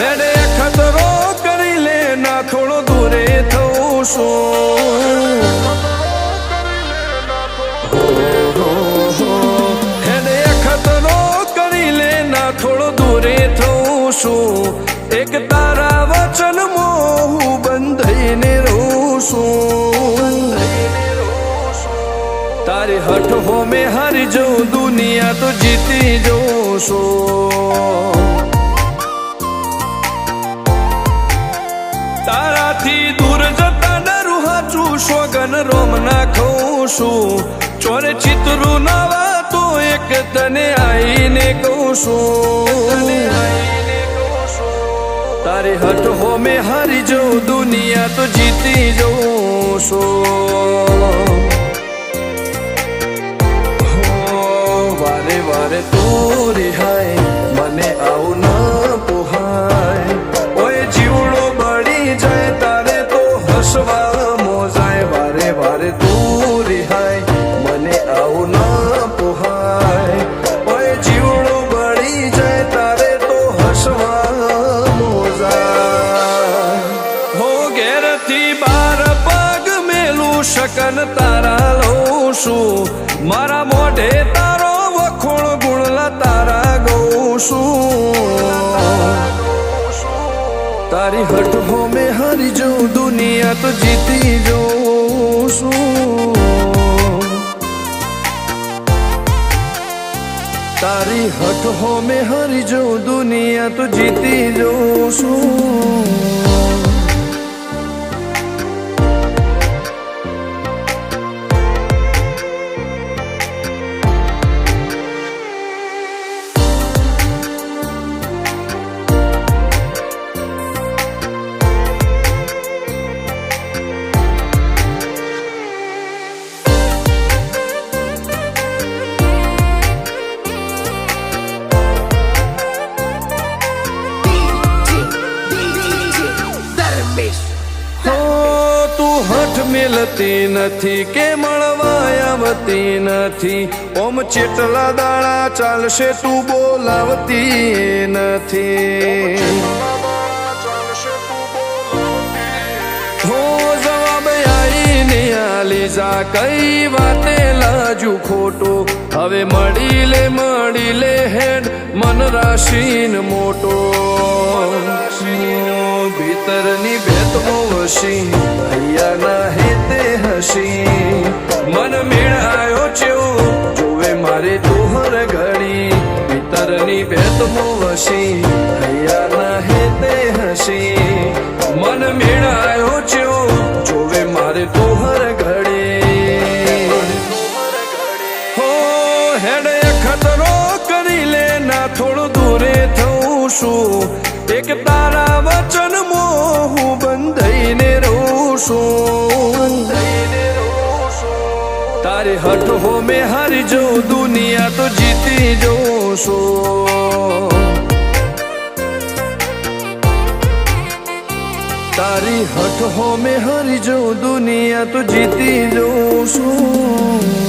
હેડે ખતરો કરી લે ના થોડો દૂરે થવું શું હેડે ખતરો કરી લે ના થોડો દૂરે થવું શું એક તારા વચનમાં હું બંધાઈને રહું છું તારી હઠ હો મેં હારી જઉં દુનિયા તો જીતી જઉં છું તારાથી દૂર જતા ડરું હાચું સોગન રોમ ના ખઉં છું ચોરે ચિતરું નાવા તો એક તને આઈને કહું છું તારી હઠ હો મેં હારી જઉં દુનિયા તો જીતી જઉં છું વારે વારે તું રિહાય મને આવું ના પોહાય ઓય જીવડો બળી જાય તારે તો હસવા મોજાય વારે વારે તું રિહાય મને આવું ના પોહાય ઓય જીવડો બળી જાય તારે તો હસવા મોજાય હો ઘેરથી બાર પગ મેલું શકન તારા લઉં છું મારા મોઢે તારો વખોણ ગુણલા તારા ગઉં છું તારી હઠ હો મેં હારી જઉં દુનિયા તો જીતી જઉં છું તારી હઠ હો મેં હારી જઉં દુનિયા તો જીતી જઉં છું મિલતી નથી કે મળવા આવતી નથી ઓમ ચેટલા દાડા ચાલશે તું બોલાવતી નથી હો જવાબ આઈને આલી જા કઈ વાતે લાજુ ખોટો હવે મળી લે હેડ મન રાશીન મોટો ભીતરની ભેતમાં વસી હૈયા ના હેતે હસી મન મેળાયો ચેવો જોવે મારે તોહર ઘડી ભીતરની ભેતમાં વસી હૈયા ના હેતે હસી મન મેળાયો ચેવો જોવે મારે તોહર ઘડી હો હેડે ખતરો કરી લે ના થોડું દૂરે થવું શું એક તારા વચનમાં હું બંધાઈને રહું છું તારી હઠ હો મેં હારી જઉં દુનિયા તો જીતી જઉં છું તારી હઠ હો મેં હારી જઉં દુનિયા તો જીતી જઉં છું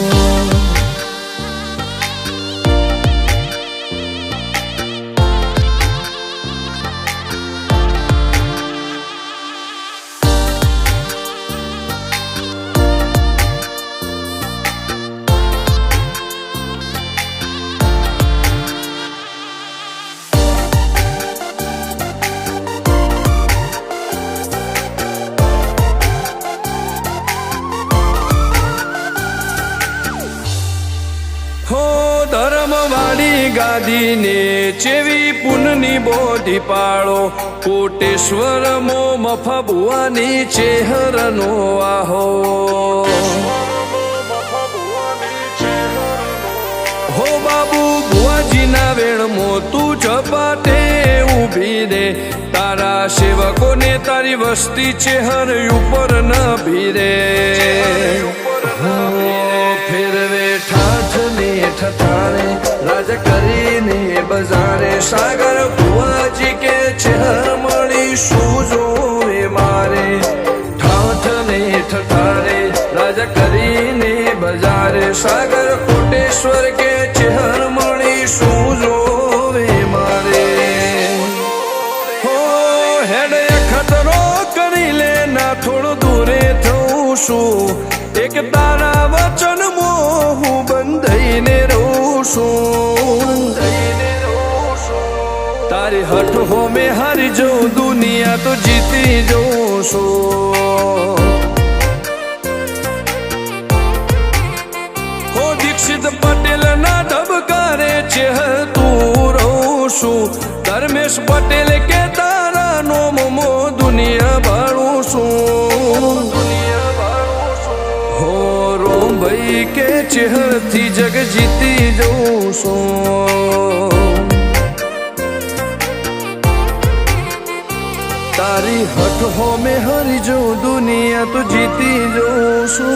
ધર્મવાળી ગાદીને ચેવી પુનની બોધી પાળો કોટેશ્વર મો મફા ભુવાની ચેહરનો આહો હો બાબુ ભુવાજીના વેણમો તું ઝપાટે ઊભી રે તારા સેવકોને તારી વસ્તી ચેહર ઉપર ન ભીરે ફેરવે ઠાઠ ને ઠઠાણે રાજ કરીને બજારે સાગર ભુવાજી કે ચેહર મળી શું જોવે મારે ઠાઠ ને ઠઠાણે રાજ કરીને બજારે સાગર કોટેશ્વર કે ચેહર મળી શું જોવે મારે હો તારી હઠ હો મેં હારી જઉં દુનિયા તો જીતી જઉં છું હો દીક્ષિત પટેલ ના ધબકારે ચહેતું રહું છું ધર્મેશ પટેલ કે તારા નોમો દુનિયા ભાળું છું હો રોમ ભાઈ કે ચહેરથી જગ જીતી જઉં છું તારી હઠ હો મેં હરી જઉં દુનિયા તો જીતી જઉં છું